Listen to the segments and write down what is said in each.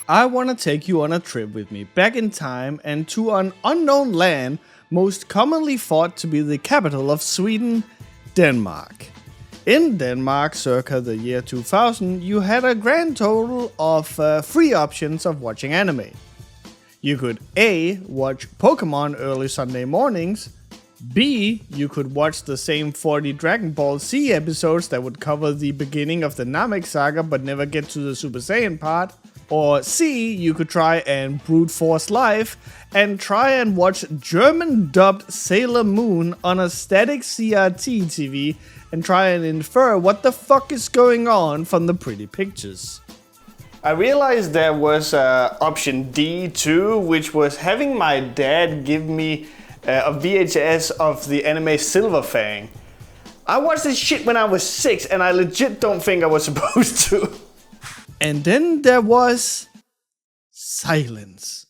I want to take you on a trip with me back in time and to an unknown land most commonly thought to be the capital of Sweden, Denmark. In Denmark, circa the year 2000, you had a grand total of 3 options of watching anime. You could A. watch Pokemon early Sunday mornings, B. you could watch the same 40 Dragon Ball Z episodes that would cover the beginning of the Namek saga but never get to the Super Saiyan part, or C. you could try and brute force life and try and watch German dubbed Sailor Moon on a static CRT TV and try and infer what the fuck is going on from the pretty pictures. I realized there was option D too, which was having my dad give me a VHS of the anime Silver Fang. I watched this shit when I was 6 and I legit don't think I was supposed to. And then there was silence.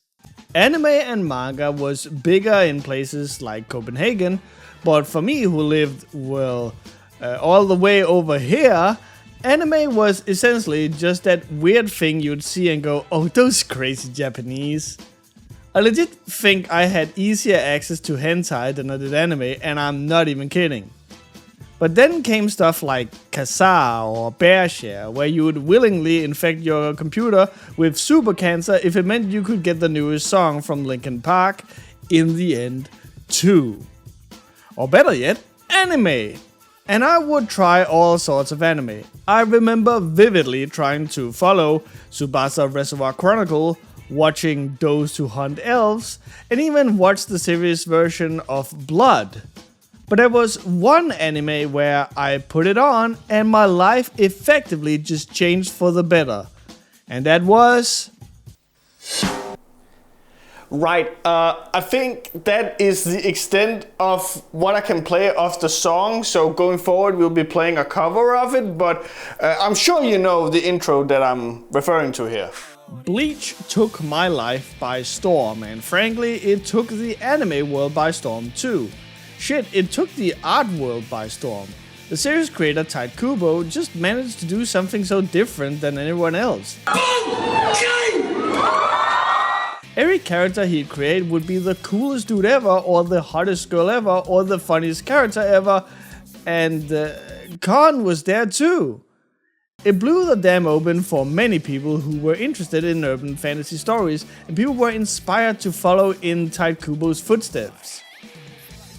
Anime and manga was bigger in places like Copenhagen, but for me who lived, all the way over here, anime was essentially just that weird thing you'd see and go, oh, those crazy Japanese. I legit think I had easier access to hentai than I did anime, and I'm not even kidding. But then came stuff like Kazaa or Bearshare, where you would willingly infect your computer with super cancer if it meant you could get the newest song from Linkin Park in the end too. Or better yet, anime. And I would try all sorts of anime. I remember vividly trying to follow Tsubasa Reservoir Chronicle, watching Those Who Hunt Elves, and even watched the series version of Blood. But there was one anime where I put it on and my life effectively just changed for the better. And that was... Right, I think that is the extent of what I can play of the song, so going forward we'll be playing a cover of it, but I'm sure you know the intro that I'm referring to here. Bleach took my life by storm, and frankly it took the anime world by storm too. Shit, it took the art world by storm. The series creator Tite Kubo just managed to do something so different than anyone else. Every character he'd create would be the coolest dude ever, or the hottest girl ever, or the funniest character ever, and Khan was there too. It blew the dam open for many people who were interested in urban fantasy stories, and people were inspired to follow in Tite Kubo's footsteps.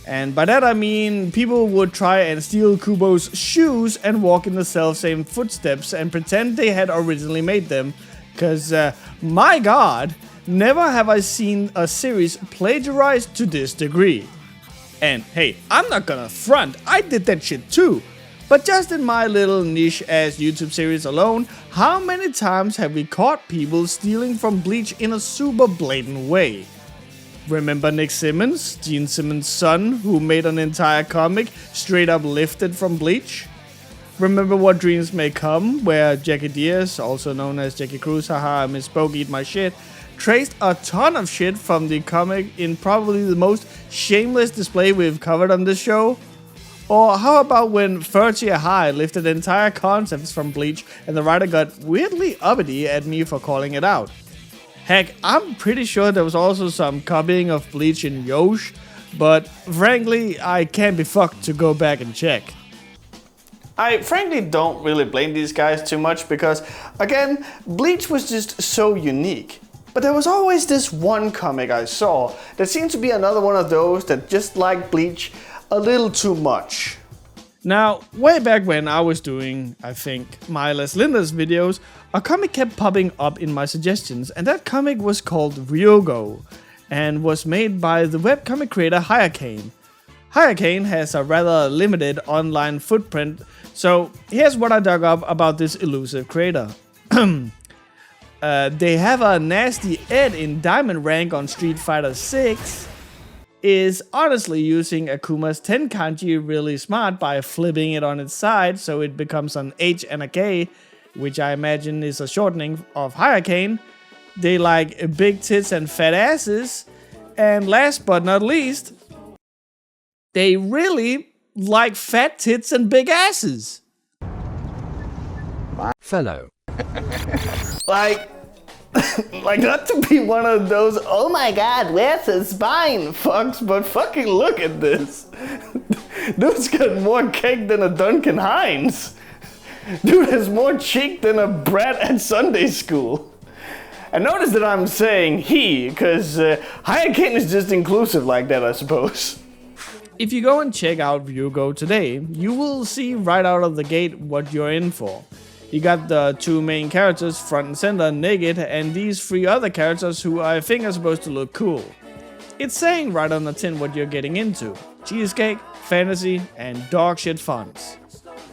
And by that I mean people would try and steal Kubo's shoes and walk in the self-same footsteps and pretend they had originally made them, cause my god, never have I seen a series plagiarized to this degree. And hey, I'm not gonna front, I did that shit too. But just in my little niche ass YouTube series alone, how many times have we caught people stealing from Bleach in a super blatant way? Remember Nick Simmons, Gene Simmons' son, who made an entire comic straight up lifted from Bleach? Remember What Dreams May Come, where Jackie Diaz, also known as Jackie Cruz, haha I misspoke, eat my shit, traced a ton of shit from the comic in probably the most shameless display we've covered on this show? Or how about when Furtier High lifted entire concepts from Bleach and the writer got weirdly uppity at me for calling it out? Heck, I'm pretty sure there was also some copying of Bleach in Yosh, but frankly, I can't be fucked to go back and check. I frankly don't really blame these guys too much because, again, Bleach was just so unique. But there was always this one comic I saw that seemed to be another one of those that just liked Bleach a little too much. Now, way back when I was doing, I think, Miles Linda's videos, a comic kept popping up in my suggestions, and that comic was called Ryugou, and was made by the webcomic creator Hyakane. Hyakane has a rather limited online footprint, so here's what I dug up about this elusive creator. They have a nasty Ed in Diamond rank on Street Fighter 6, is honestly using Akuma's 10 kanji really smart by flipping it on its side so it becomes an H and a K, which I imagine is a shortening of Hyakane. They like big tits and fat asses, and last but not least, they really like fat tits and big asses. Fellow. Like, Like, not to be one of those, oh my god, where's his spine fucks, but fucking look at this. Dude's got more cake than a Duncan Hines. Dude has more cheek than a brat at Sunday school. And notice that I'm saying he, because Hyakane is just inclusive like that, I suppose. If you go and check out Ryugou today, you will see right out of the gate what you're in for. You got the two main characters front and center naked, and these three other characters who I think are supposed to look cool. It's saying right on the tin what you're getting into. Cheesecake, fantasy, and dogshit fonts.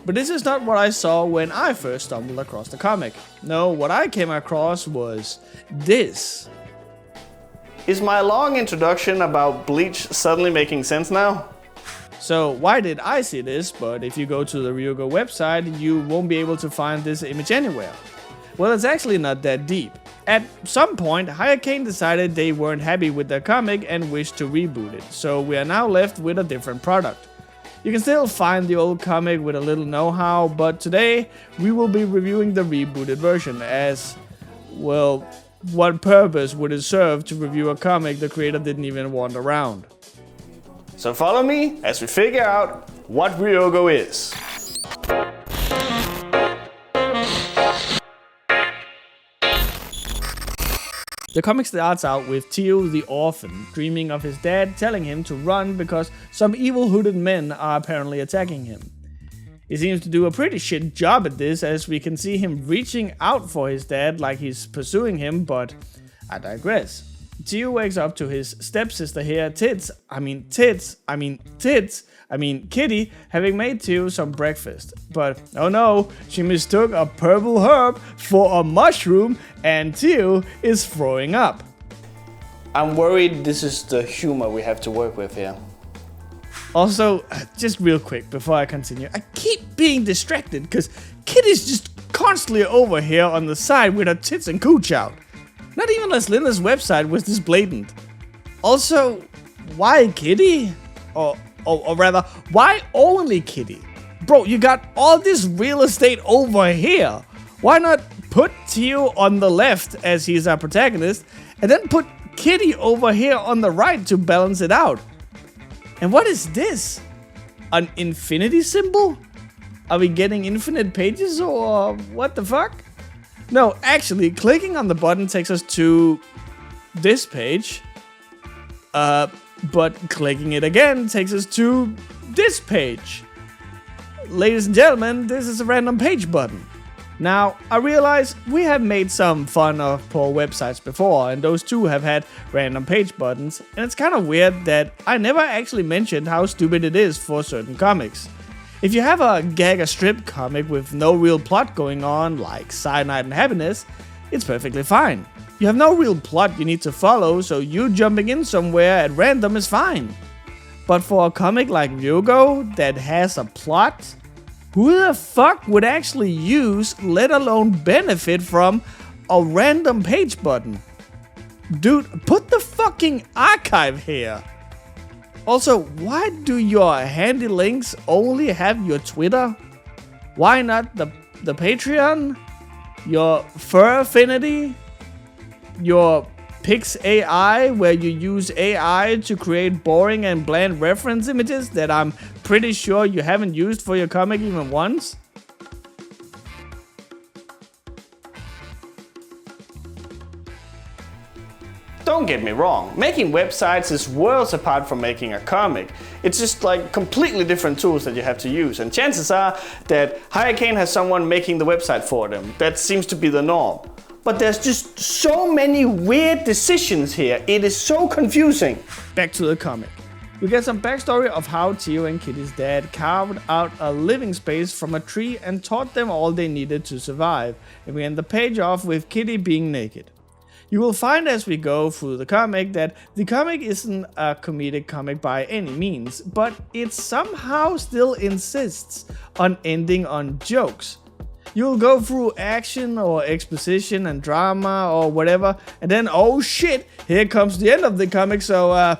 But this is not what I saw when I first stumbled across the comic. No, what I came across was this. Is my long introduction about Bleach suddenly making sense now? So why did I see this, but if you go to the Ryugou website, you won't be able to find this image anywhere? Well, it's actually not that deep. At some point, Hyakane decided they weren't happy with their comic and wished to reboot it, so we are now left with a different product. You can still find the old comic with a little know-how, but today we will be reviewing the rebooted version as, well, what purpose would it serve to review a comic the creator didn't even want around? So follow me as we figure out what Ryugou is. The comic starts out with Tio the orphan dreaming of his dad telling him to run because some evil hooded men are apparently attacking him. He seems to do a pretty shit job at this, as we can see him reaching out for his dad like he's pursuing him, but I digress. Tio wakes up to his stepsister here, Kitty, having made Tio some breakfast. But oh no, she mistook a purple herb for a mushroom and Tio is throwing up. I'm worried this is the humor we have to work with here. Also, just real quick before I continue, I keep being distracted because Kitty's just constantly over here on the side with her tits and cooch out. Not even Linda's website was this blatant. Also, why Kitty? Or rather, why only Kitty? Bro, you got all this real estate over here. Why not put Tio on the left as he's our protagonist, and then put Kitty over here on the right to balance it out? And what is this? An infinity symbol? Are we getting infinite pages or what the fuck? No, actually, clicking on the button takes us to this page. But clicking it again takes us to this page. Ladies and gentlemen, this is a random page button. Now, I realize we have made some fun of poor websites before, and those too have had random page buttons, and it's kind of weird that I never actually mentioned how stupid it is for certain comics. If you have a gag or strip comic with no real plot going on, like Cyanide and Happiness, it's perfectly fine. You have no real plot you need to follow, so you jumping in somewhere at random is fine. But for a comic like Ryugou that has a plot, who the fuck would actually use, let alone benefit from, a random page button? Dude, put the fucking archive here. Also, why do your handy links only have your Twitter? Why not the Patreon? Your Fur Affinity? Your Pix AI, where you use AI to create boring and bland reference images that I'm pretty sure you haven't used for your comic even once? Don't get me wrong, making websites is worlds apart from making a comic. It's just like completely different tools that you have to use, and chances are that Hyakane has someone making the website for them. That seems to be the norm. But there's just so many weird decisions here, it is so confusing. Back to the comic. We get some backstory of how Tio and Kitty's dad carved out a living space from a tree and taught them all they needed to survive, and we end the page off with Kitty being naked. You will find as we go through the comic that the comic isn't a comedic comic by any means, but it somehow still insists on ending on jokes. You'll go through action or exposition and drama or whatever, and then oh shit, here comes the end of the comic, so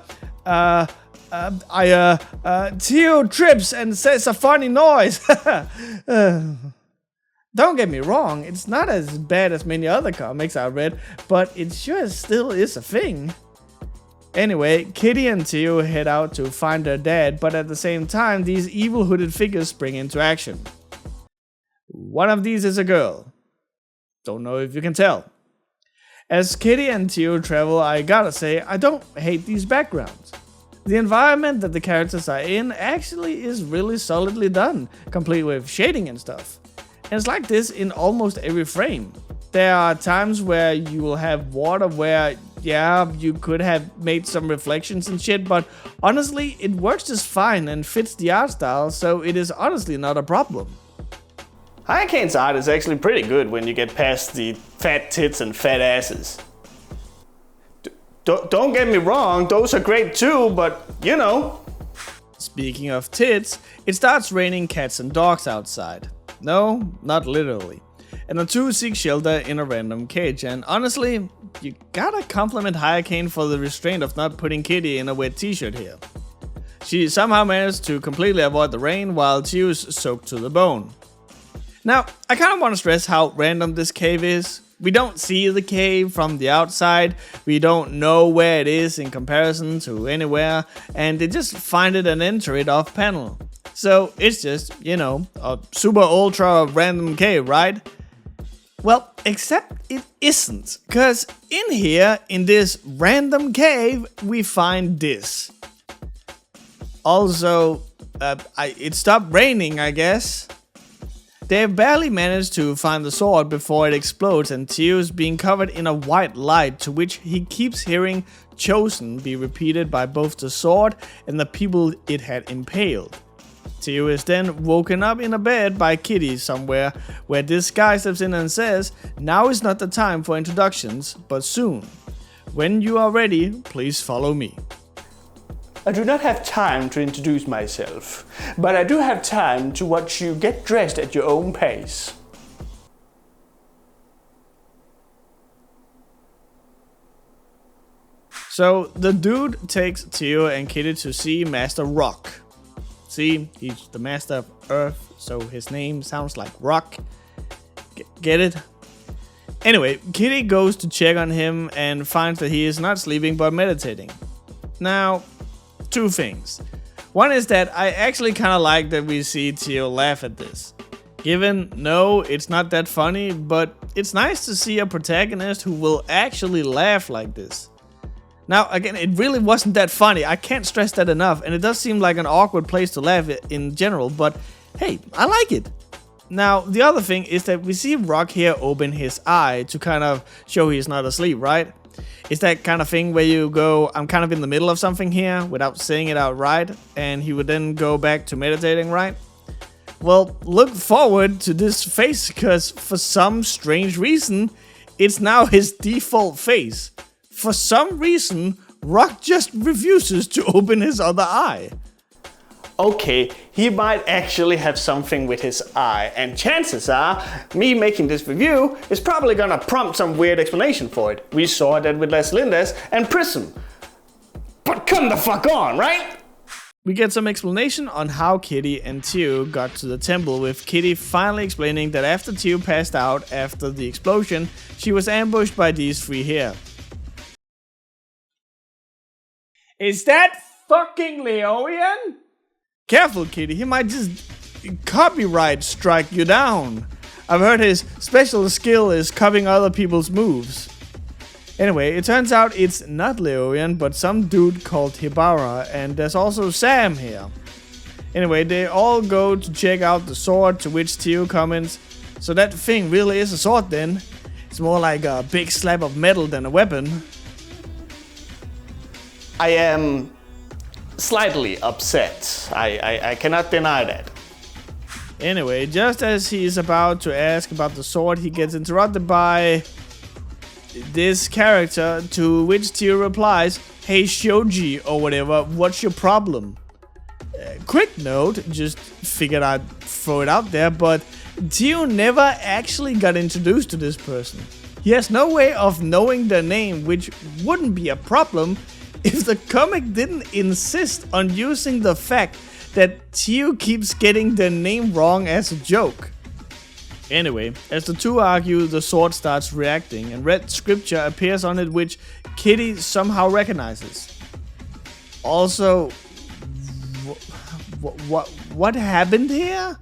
Tio trips and says a funny noise. Don't get me wrong, it's not as bad as many other comics I read, but it sure still is a thing. Anyway, Kitty and Theo head out to find their dad, but at the same time, these evil hooded figures spring into action. One of these is a girl. Don't know if you can tell. As Kitty and Theo travel, I gotta say, I don't hate these backgrounds. The environment that the characters are in actually is really solidly done, complete with shading and stuff. And it's like this in almost every frame. There are times where you will have water where, yeah, you could have made some reflections and shit, but honestly, it works just fine and fits the art style, so it is honestly not a problem. Hurricane's art is actually pretty good when you get past the fat tits and fat asses. Don't get me wrong, those are great too, but you know. Speaking of tits, it starts raining cats and dogs outside. No, not literally. And the two seek shelter in a random cage, and honestly, you gotta compliment Hurricane for the restraint of not putting Kitty in a wet t-shirt here. She somehow managed to completely avoid the rain while Theo's soaked to the bone. Now, I kind of want to stress how random this cave is. We don't see the cave from the outside, we don't know where it is in comparison to anywhere, and they just find it and enter it off panel. So it's just, you know, a super ultra random cave, right? Well, except it isn't, cause in here, in this random cave, we find this. Also, it stopped raining, I guess. They have barely managed to find the sword before it explodes and Theo's being covered in a white light to which he keeps hearing "chosen" be repeated by both the sword and the people it had impaled. Theo is then woken up in a bed by Kitty somewhere, where this guy steps in and says, "Now is not the time for introductions, but soon. When you are ready, please follow me." I do not have time to introduce myself, but I do have time to watch you get dressed at your own pace. So the dude takes Theo and Kitty to see Master Rock. See, he's the master of Earth, so his name sounds like Rock. Get it? Anyway, Kitty goes to check on him and finds that he is not sleeping but meditating. Now, two things. One is that I actually kind of like that we see Theo laugh at this. Given, no, it's not that funny, but it's nice to see a protagonist who will actually laugh like this. Now, again, it really wasn't that funny, I can't stress that enough, and it does seem like an awkward place to laugh in general, but hey, I like it. Now, the other thing is that we see Rock here open his eye to kind of show he's not asleep, right? It's that kind of thing where you go, I'm kind of in the middle of something here without saying it outright, and he would then go back to meditating, right? Well, look forward to this face, because for some strange reason, it's now his default face. For some reason, Rock just refuses to open his other eye. Okay, he might actually have something with his eye, and chances are, me making this review is probably gonna prompt some weird explanation for it. We saw that with Les Lindes and Prism. But come the fuck on, right? We get some explanation on how Kitty and Theo got to the temple, with Kitty finally explaining that after Theo passed out after the explosion, she was ambushed by these three here. Is that fucking Leoian? Careful, Kitty, he might just copyright strike you down. I've heard his special skill is copying other people's moves. Anyway, it turns out it's not Leoian, but some dude called Hibara, and there's also Sam here. Anyway, they all go to check out the sword, to which Theo comments, "So that thing really is a sword then? It's more like a big slab of metal than a weapon." I am slightly upset. I cannot deny that. Anyway, just as he is about to ask about the sword, he gets interrupted by this character, to which Theo replies, "Hey Shoji," or whatever, "what's your problem?" Quick note, just figured I'd throw it out there, but Theo never actually got introduced to this person. He has no way of knowing their name, which wouldn't be a problem if the comic didn't insist on using the fact that Theo keeps getting their name wrong as a joke. Anyway, as the two argue, the sword starts reacting, and red scripture appears on it which Kitty somehow recognizes. Also, what happened here?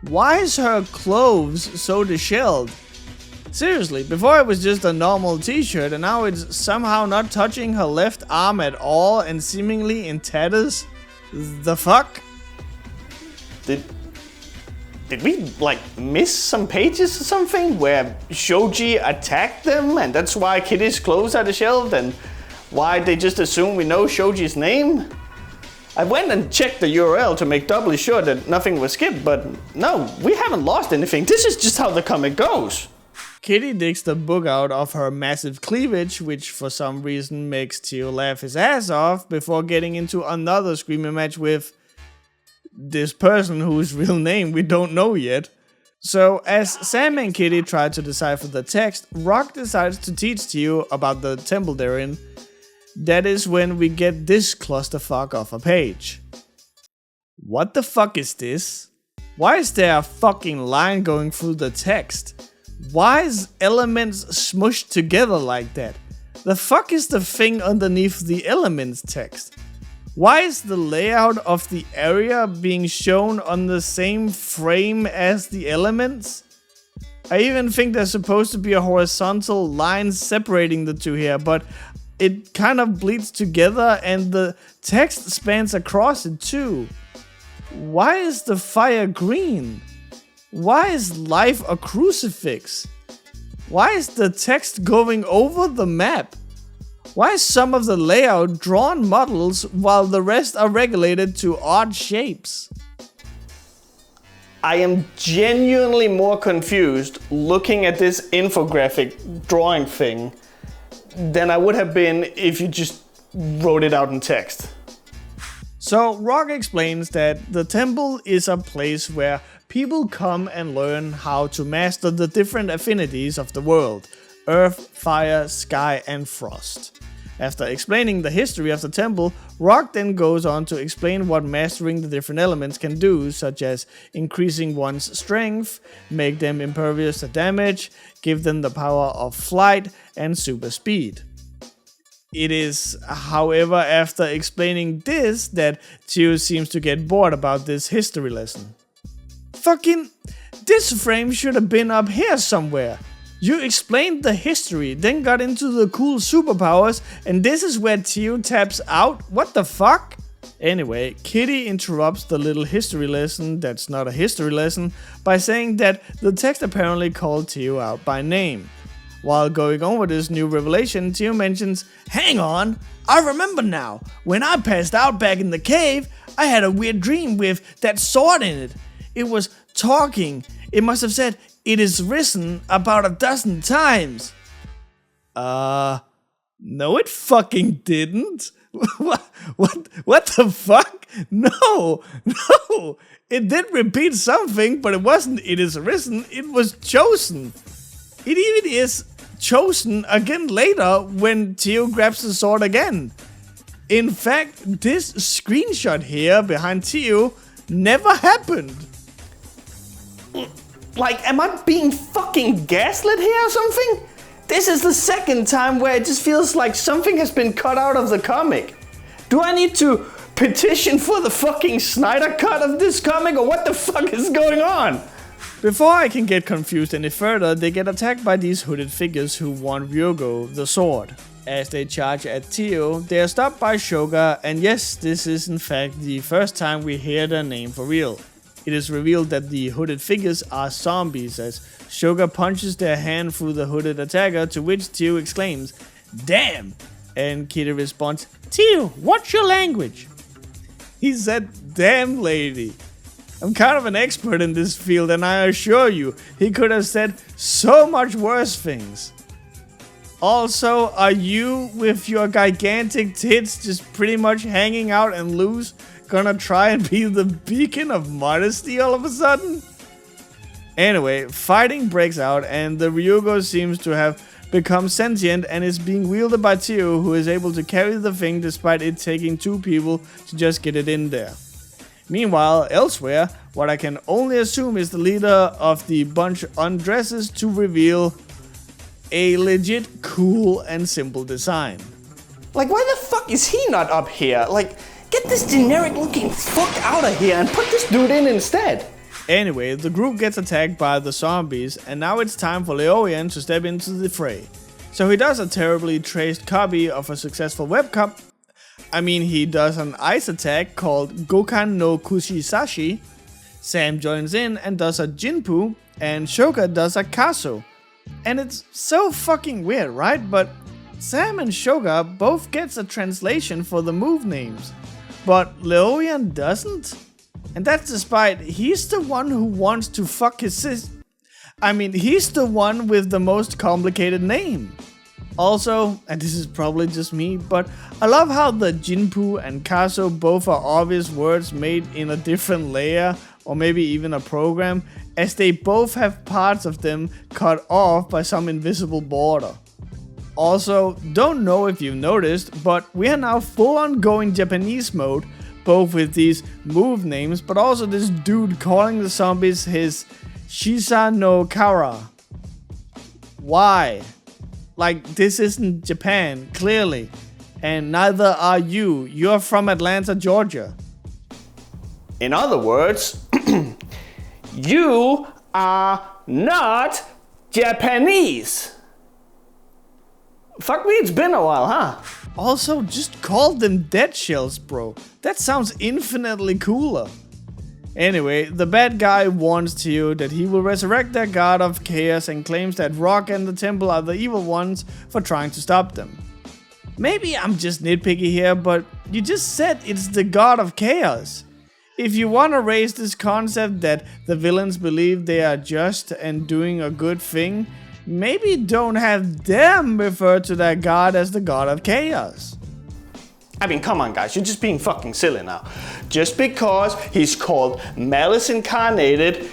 Why is her clothes so disheveled? Seriously, before it was just a normal t-shirt and now it's somehow not touching her left arm at all and seemingly in tatters? The fuck? Did we, like, miss some pages or something where Shoji attacked them and that's why Kitty's clothes are disheveled and why they just assume we know Shoji's name? I went and checked the URL to make doubly sure that nothing was skipped, but no, we haven't lost anything. This is just how the comic goes. Kitty digs the book out of her massive cleavage, which for some reason makes Tio laugh his ass off before getting into another screaming match with this person whose real name we don't know yet. So as Sam and Kitty try to decipher the text, Rock decides to teach Tio about the temple they're in. That is when we get this clusterfuck of a page. What the fuck is this? Why is there a fucking line going through the text? Why is elements smushed together like that? The fuck is the thing underneath the elements text? Why is the layout of the area being shown on the same frame as the elements? I even think there's supposed to be a horizontal line separating the two here, but it kind of bleeds together and the text spans across it too. Why is the fire green? Why is life a crucifix? Why is the text going over the map? Why is some of the layout drawn models while the rest are regulated to odd shapes? I am genuinely more confused looking at this infographic drawing thing than I would have been if you just wrote it out in text. So Rock explains that the temple is a place where people come and learn how to master the different affinities of the world: earth, fire, sky, and frost. After explaining the history of the temple, Rock then goes on to explain what mastering the different elements can do, such as increasing one's strength, make them impervious to damage, give them the power of flight, and super speed. It is, however, after explaining this that Tio seems to get bored about this history lesson. Fucking, this frame should have been up here somewhere. You explained the history, then got into the cool superpowers, and this is where Tio taps out? What the fuck? Anyway, Kitty interrupts the little history lesson that's not a history lesson by saying that the text apparently called Tio out by name. While going on with this new revelation, Tio mentions, "Hang on, I remember now. When I passed out back in the cave, I had a weird dream with that sword in it. It was talking. It must have said, 'It is risen,' about a dozen times." No it fucking didn't. What the fuck? No. It did repeat something, but it wasn't 'It is risen,' it was 'chosen.' It even is 'chosen' again later when Tio grabs the sword again. In fact, this screenshot here behind Tio never happened. Like, am I being fucking gaslit here or something? This is the second time where it just feels like something has been cut out of the comic. Do I need to petition for the fucking Snyder cut of this comic, or what the fuck is going on? Before I can get confused any further, they get attacked by these hooded figures who want Ryugou, the sword. As they charge at Tio, they are stopped by Shoga, and yes, this is in fact the first time we hear their name for real. It is revealed that the hooded figures are zombies as Shoga punches their hand through the hooded attacker, to which Tio exclaims, "Damn!" And Kitty responds, "Tio, what's your language?" He said, "Damn lady." I'm kind of an expert in this field, and I assure you, he could have said so much worse things. Also, are you, with your gigantic tits just pretty much hanging out and loose, gonna try and be the beacon of modesty all of a sudden? Anyway, fighting breaks out, and the Ryugou seems to have become sentient and is being wielded by Tio, who is able to carry the thing despite it taking two people to just get it in there. Meanwhile, elsewhere, what I can only assume is the leader of the bunch undresses to reveal a legit cool and simple design. Like, why the fuck is he not up here? Like, get this generic looking fuck out of here and put this dude in instead. Anyway, the group gets attacked by the zombies, and now it's time for Leorian to step into the fray. So he does a terribly traced copy of a successful webcomic. He does an ice attack called Gokan no Kushisashi. Sam joins in and does a Jinpu, and Shoga does a Kaso. And it's so fucking weird, right? But Sam and Shoga both gets a translation for the move names, but Leorian doesn't? And that's despite he's the one who wants to fuck his sis. He's the one with the most complicated name. Also, and this is probably just me, but I love how the Jinpu and Kaso both are obvious words made in a different layer, or maybe even a program, as they both have parts of them cut off by some invisible border. Also, don't know if you've noticed, but we are now full on going Japanese mode, both with these move names, but also this dude calling the zombies his Shisa no Kara. Why? Like, this isn't Japan, clearly. And neither are you. You're from Atlanta, Georgia. In other words, you are not Japanese. Fuck me, it's been a while, huh? Also, just call them dead shells, bro. That sounds infinitely cooler. Anyway, the bad guy warns Tio that he will resurrect their god of chaos and claims that Rock and the temple are the evil ones for trying to stop them. Maybe I'm just nitpicky here, but you just said it's the god of chaos. If you want to raise this concept that the villains believe they are just and doing a good thing, maybe don't have them refer to their god as the god of chaos. Come on guys, you're just being fucking silly now. Just because he's called Malice Incarnated,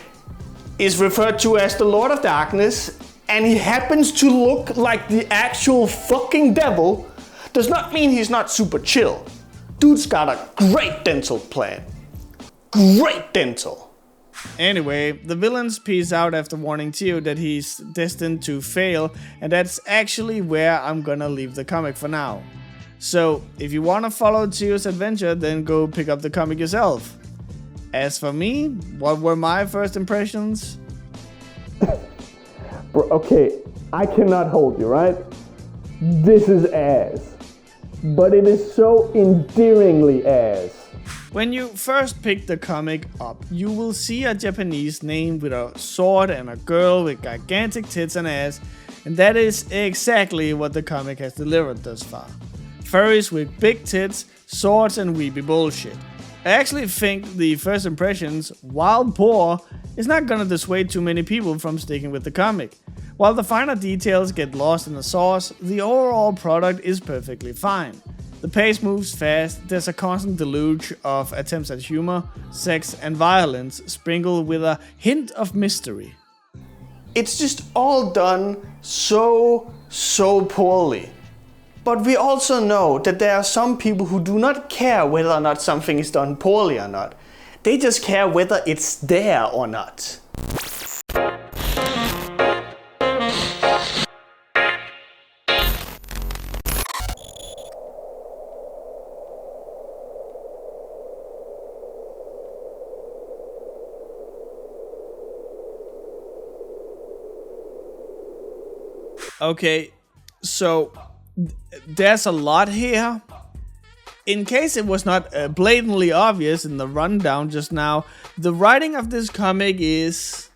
is referred to as the Lord of Darkness, and he happens to look like the actual fucking devil, does not mean he's not super chill. Dude's got a great dental plan. Great dental. Anyway, the villains peace out after warning Tio that he's destined to fail, and that's actually where I'm gonna leave the comic for now. So, if you wanna follow Tio's adventure, then go pick up the comic yourself. As for me, what were my first impressions? Bro, okay, I cannot hold you, right? This is ass. But it is so endearingly ass. When you first pick the comic up, you will see a Japanese name with a sword and a girl with gigantic tits and ass, and that is exactly what the comic has delivered thus far. Furries with big tits, swords and weepy bullshit. I actually think the first impressions, while poor, is not gonna dissuade too many people from sticking with the comic. While the finer details get lost in the sauce, the overall product is perfectly fine. The pace moves fast, there's a constant deluge of attempts at humor, sex and violence, sprinkled with a hint of mystery. It's just all done so poorly. But we also know that there are some people who do not care whether or not something is done poorly or not. They just care whether it's there or not. Okay, so there's a lot here. In case it was not blatantly obvious in the rundown just now, the writing of this comic is...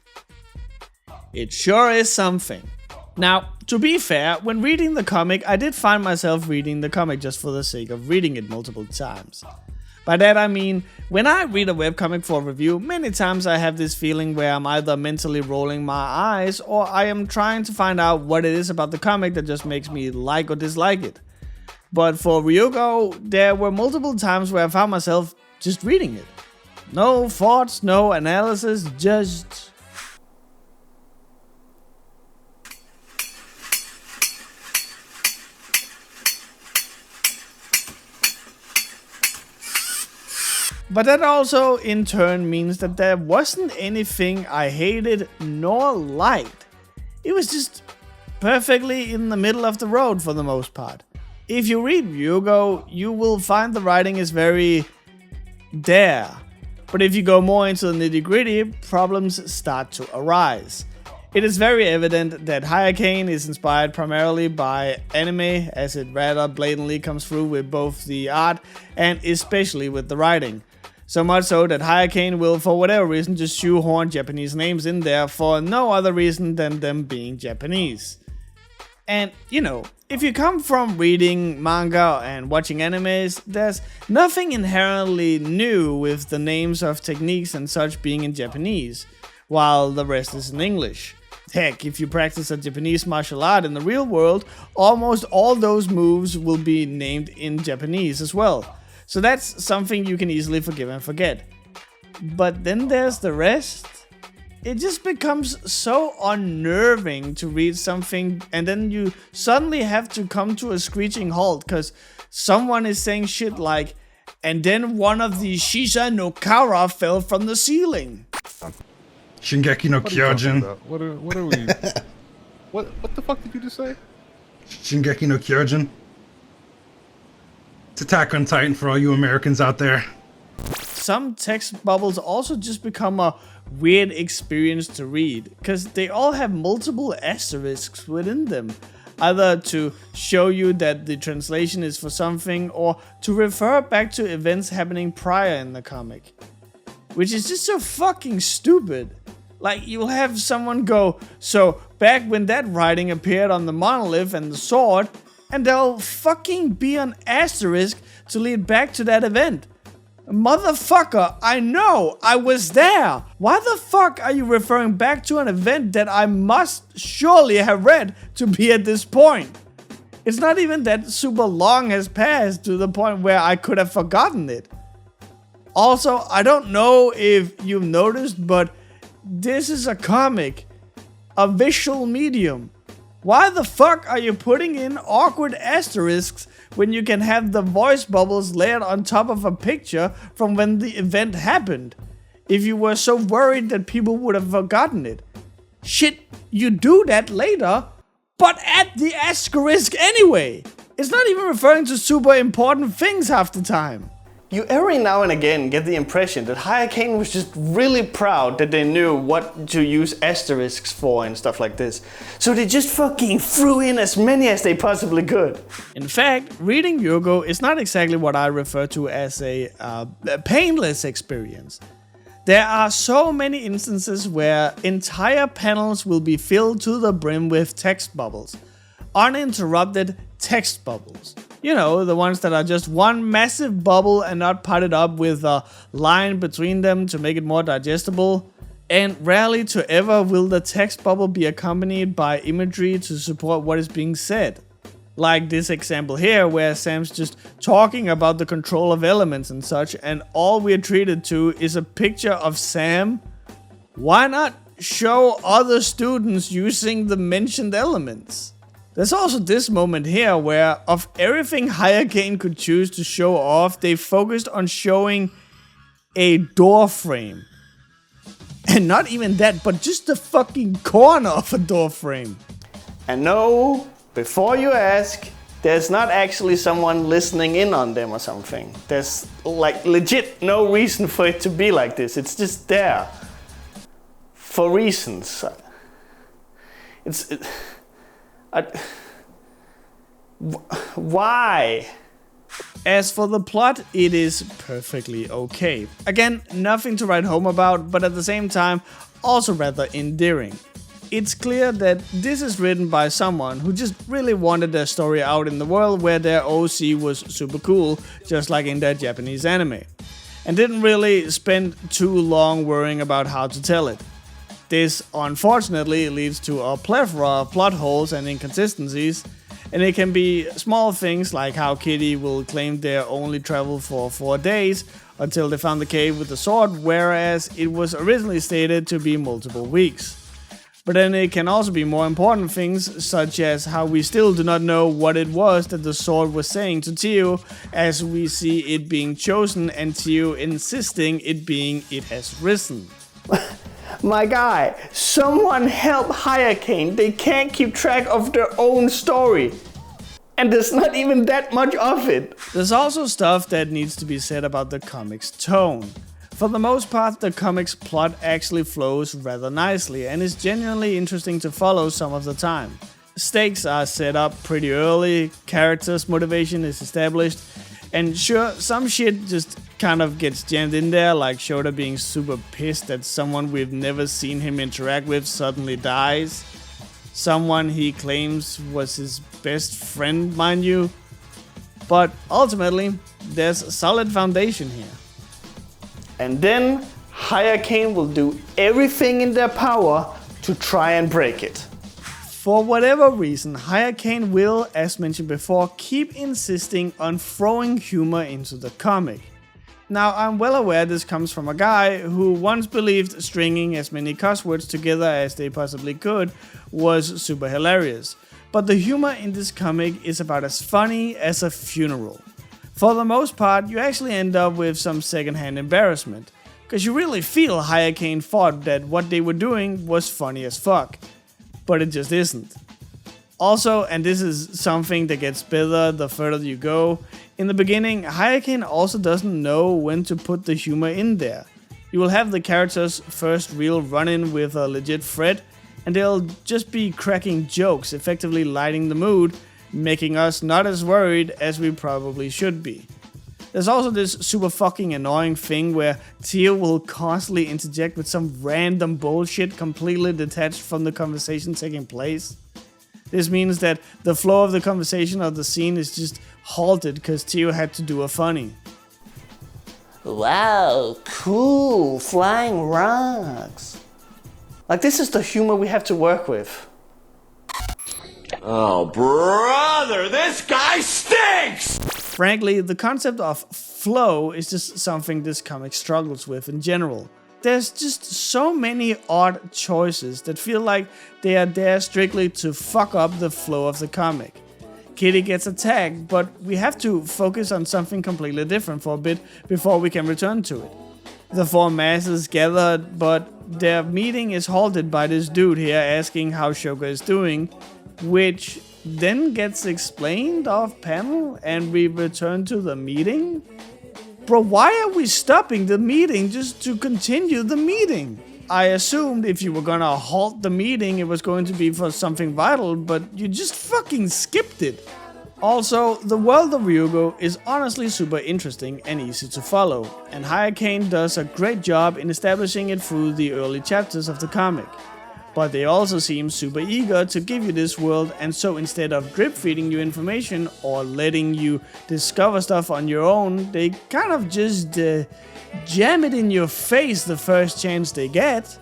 it sure is something. Now, to be fair, when reading the comic, I did find myself reading the comic just for the sake of reading it multiple times. By that I mean, when I read a webcomic for a review, many times I have this feeling where I'm either mentally rolling my eyes or I am trying to find out what it is about the comic that just makes me like or dislike it. But for Ryugou, there were multiple times where I found myself just reading it. No thoughts, no analysis, just... But that also in turn means that there wasn't anything I hated nor liked. It was just perfectly in the middle of the road for the most part. If you read Ryugou, you will find the writing is very there. But if you go more into the nitty-gritty, problems start to arise. It is very evident that Hyakane is inspired primarily by anime, as it rather blatantly comes through with both the art and especially with the writing. So much so that Hyakane will, for whatever reason, just shoehorn Japanese names in there for no other reason than them being Japanese. And, you know, if you come from reading manga and watching animes, there's nothing inherently new with the names of techniques and such being in Japanese, while the rest is in English. Heck, if you practice a Japanese martial art in the real world, almost all those moves will be named in Japanese as well. So that's something you can easily forgive and forget. But then there's the rest. It just becomes so unnerving to read something and then you suddenly have to come to a screeching halt because someone is saying shit like, and then one of the Shisha no Kara fell from the ceiling. Shingeki no Kyojin. What are we? What the fuck did you just say? Shingeki no Kyojin. It's Attack on Titan for all you Americans out there. Some text bubbles also just become a weird experience to read, because they all have multiple asterisks within them, either to show you that the translation is for something or to refer back to events happening prior in the comic. Which is just so fucking stupid. Like, you'll have someone go, so back when that writing appeared on the monolith and the sword, and there'll fucking be an asterisk to lead back to that event. Motherfucker, I know, I was there. Why the fuck are you referring back to an event that I must surely have read to be at this point? It's not even that super long has passed to the point where I could have forgotten it. Also, I don't know if you've noticed, but this is a comic, a visual medium. Why the fuck are you putting in awkward asterisks when you can have the voice bubbles layered on top of a picture from when the event happened? If you were so worried that people would have forgotten it. Shit, you do that later, but add the asterisk anyway. It's not even referring to super important things half the time. You every now and again get the impression that Hyakane was just really proud that they knew what to use asterisks for and stuff like this. So they just fucking threw in as many as they possibly could. In fact, reading Ryugou is not exactly what I refer to as a painless experience. There are so many instances where entire panels will be filled to the brim with text bubbles. Uninterrupted text bubbles. You know, the ones that are just one massive bubble and not potted up with a line between them to make it more digestible. And rarely to ever will the text bubble be accompanied by imagery to support what is being said. Like this example here, where Sam's just talking about the control of elements and such, and all we're treated to is a picture of Sam. Why not show other students using the mentioned elements? There's also this moment here where, of everything Hyakane could choose to show off, they focused on showing a door frame. And not even that, but just the fucking corner of a door frame. And no, before you ask, there's not actually someone listening in on them or something. There's like legit no reason for it to be like this. It's just there. For reasons. Why? As for the plot, it is perfectly okay. Again, nothing to write home about, but at the same time, also rather endearing. It's clear that this is written by someone who just really wanted their story out in the world where their OC was super cool, just like in their Japanese anime, and didn't really spend too long worrying about how to tell it. This, unfortunately, leads to a plethora of plot holes and inconsistencies, and it can be small things like how Kitty will claim they only traveled for 4 days until they found the cave with the sword, whereas it was originally stated to be multiple weeks. But then it can also be more important things, such as how we still do not know what it was that the sword was saying to Tio, as we see it being chosen and Tio insisting it has risen. My guy, someone help Hurricane. They can't keep track of their own story. And there's not even that much of it. There's also stuff that needs to be said about the comic's tone. For the most part, the comic's plot actually flows rather nicely and is genuinely interesting to follow some of the time. Stakes are set up pretty early, characters' motivation is established, and sure, some shit just kind of gets jammed in there, like Shota being super pissed that someone we've never seen him interact with suddenly dies. Someone he claims was his best friend, mind you. But ultimately, there's a solid foundation here. And then Hurricane will do everything in their power to try and break it. For whatever reason, Hurricane will, as mentioned before, keep insisting on throwing humor into the comic. Now, I'm well aware this comes from a guy who once believed stringing as many cuss words together as they possibly could was super hilarious. But the humor in this comic is about as funny as a funeral. For the most part, you actually end up with some secondhand embarrassment, because you really feel Hurricane thought that what they were doing was funny as fuck. But it just isn't. Also, and this is something that gets better the further you go, in the beginning, Hurricane also doesn't know when to put the humor in there. You will have the characters' first real run-in with a legit threat, and they'll just be cracking jokes, effectively lighting the mood, making us not as worried as we probably should be. There's also this super fucking annoying thing where Tio will constantly interject with some random bullshit completely detached from the conversation taking place. This means that the flow of the conversation or the scene is just halted because Tio had to do a funny. Wow, cool, flying rocks. Like, this is the humor we have to work with. Oh, brother, this guy stinks! Frankly, the concept of flow is just something this comic struggles with in general. There's just so many odd choices that feel like they are there strictly to fuck up the flow of the comic. Kitty gets attacked, but we have to focus on something completely different for a bit before we can return to it. The four masses gathered, but their meeting is halted by this dude here asking how Shoka is doing, which then gets explained off panel and we return to the meeting? Bro, why are we stopping the meeting just to continue the meeting? I assumed if you were gonna halt the meeting it was going to be for something vital, but you just fucking skipped it. Also, the world of Ryugou is honestly super interesting and easy to follow, and Hurricane does a great job in establishing it through the early chapters of the comic. But they also seem super eager to give you this world, and so instead of drip feeding you information or letting you discover stuff on your own, they kind of just jam it in your face the first chance they get.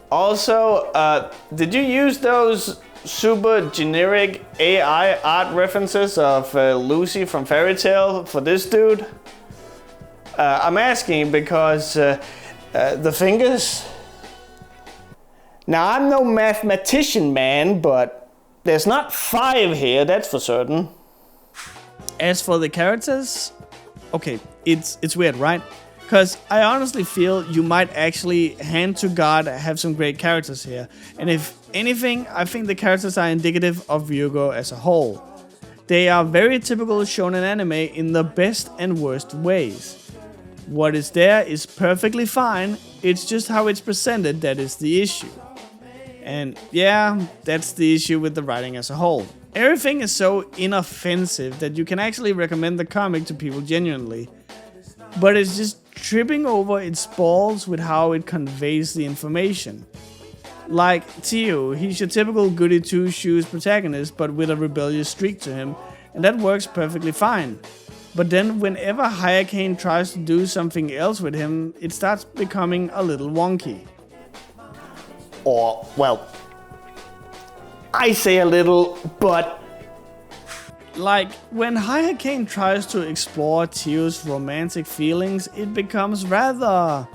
Also, did you use those super generic AI art references of Lucy from Fairy Tail for this dude? I'm asking because the fingers... Now, I'm no mathematician, man, but there's not 5 here, that's for certain. As for the characters, okay, it's weird, right? Because I honestly feel you might actually, hand to God, have some great characters here. And if anything, I think the characters are indicative of Ryugou as a whole. They are very typical shonen anime in the best and worst ways. What is there is perfectly fine, it's just how it's presented that is the issue. And yeah, that's the issue with the writing as a whole. Everything is so inoffensive that you can actually recommend the comic to people genuinely. But it's just tripping over its balls with how it conveys the information. Like Tio, he's your typical goody two-shoes protagonist but with a rebellious streak to him, and that works perfectly fine. But then whenever Hurricane tries to do something else with him, it starts becoming a little wonky. Or, well, I say a little, but... Like, when Hurricane tries to explore Tio's romantic feelings, it becomes rather...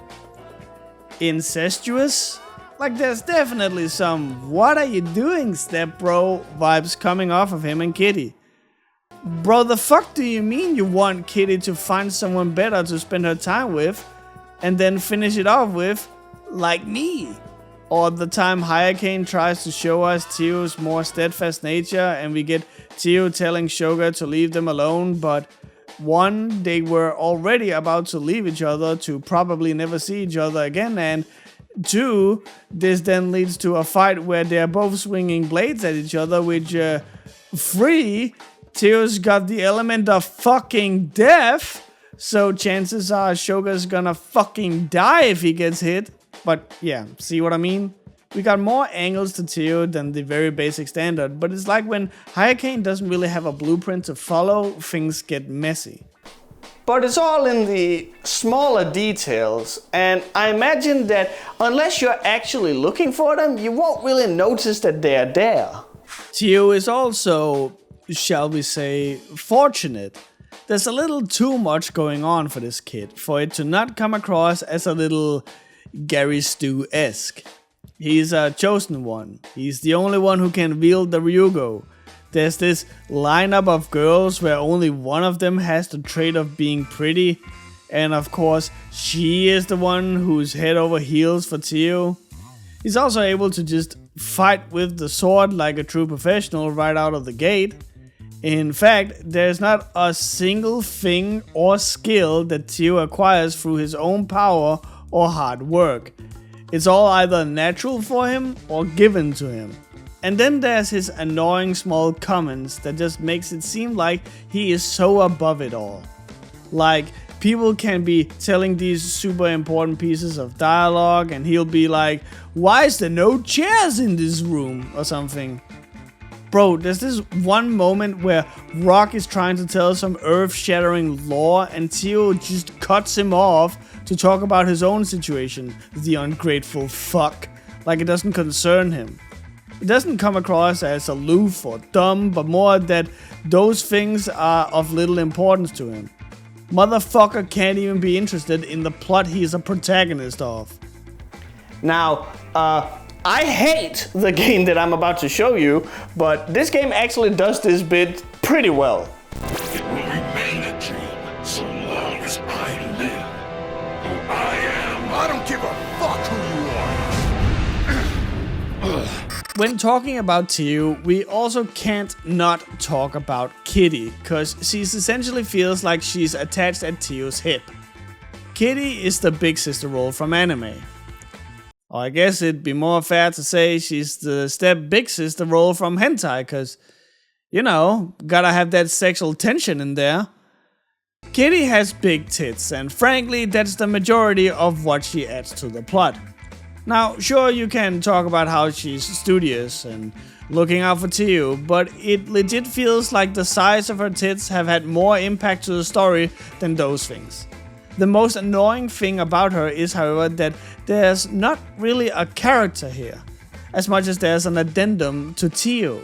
incestuous. Like, there's definitely some "what are you doing, step bro" vibes coming off of him and Kitty. Bro, the fuck do you mean you want Kitty to find someone better to spend her time with, and then finish it off with, like me? Or the time Hayakain tries to show us Tio's more steadfast nature, and we get Tio telling Shoga to leave them alone, but one, they were already about to leave each other to probably never see each other again, and two, this then leads to a fight where they're both swinging blades at each other, which, free, Tio's got the element of fucking death, so chances are Shoga's gonna fucking die if he gets hit. But yeah, see what I mean? We got more angles to Tio than the very basic standard, but it's like when Hayakain doesn't really have a blueprint to follow, things get messy. But it's all in the smaller details, and I imagine that unless you're actually looking for them, you won't really notice that they're there. Tio is also, shall we say, fortunate. There's a little too much going on for this kid, for it to not come across as a little Gary Stu-esque. He's a chosen one. He's the only one who can wield the Ryugou. There's this lineup of girls where only one of them has the trait of being pretty. And of course, she is the one who's head over heels for Tio. He's also able to just fight with the sword like a true professional right out of the gate. In fact, there's not a single thing or skill that Tio acquires through his own power or hard work. It's all either natural for him or given to him. And then there's his annoying small comments that just makes it seem like he is so above it all. Like, people can be telling these super important pieces of dialogue and he'll be like, "Why is there no chairs in this room?" or something. Bro, there's this one moment where Rock is trying to tell some earth-shattering lore and Tio just cuts him off to talk about his own situation, the ungrateful fuck, like it doesn't concern him. It doesn't come across as aloof or dumb, but more that those things are of little importance to him. Motherfucker can't even be interested in the plot he's a protagonist of. Now, I hate the game that I'm about to show you, but this game actually does this bit pretty well. It will remain a dream so long as I live. Who I am, I don't give a fuck who you are. When talking about Tio, we also can't not talk about Kitty, cause she essentially feels like she's attached at Tio's hip. Kitty is the big sister role from anime. Or I guess it'd be more fair to say she's the step big sister role from hentai, cause, you know, gotta have that sexual tension in there. Kitty has big tits, and frankly, that's the majority of what she adds to the plot. Now, sure, you can talk about how she's studious and looking out for Tio, but it legit feels like the size of her tits have had more impact to the story than those things. The most annoying thing about her is, however, that there's not really a character here, as much as there's an addendum to Tio.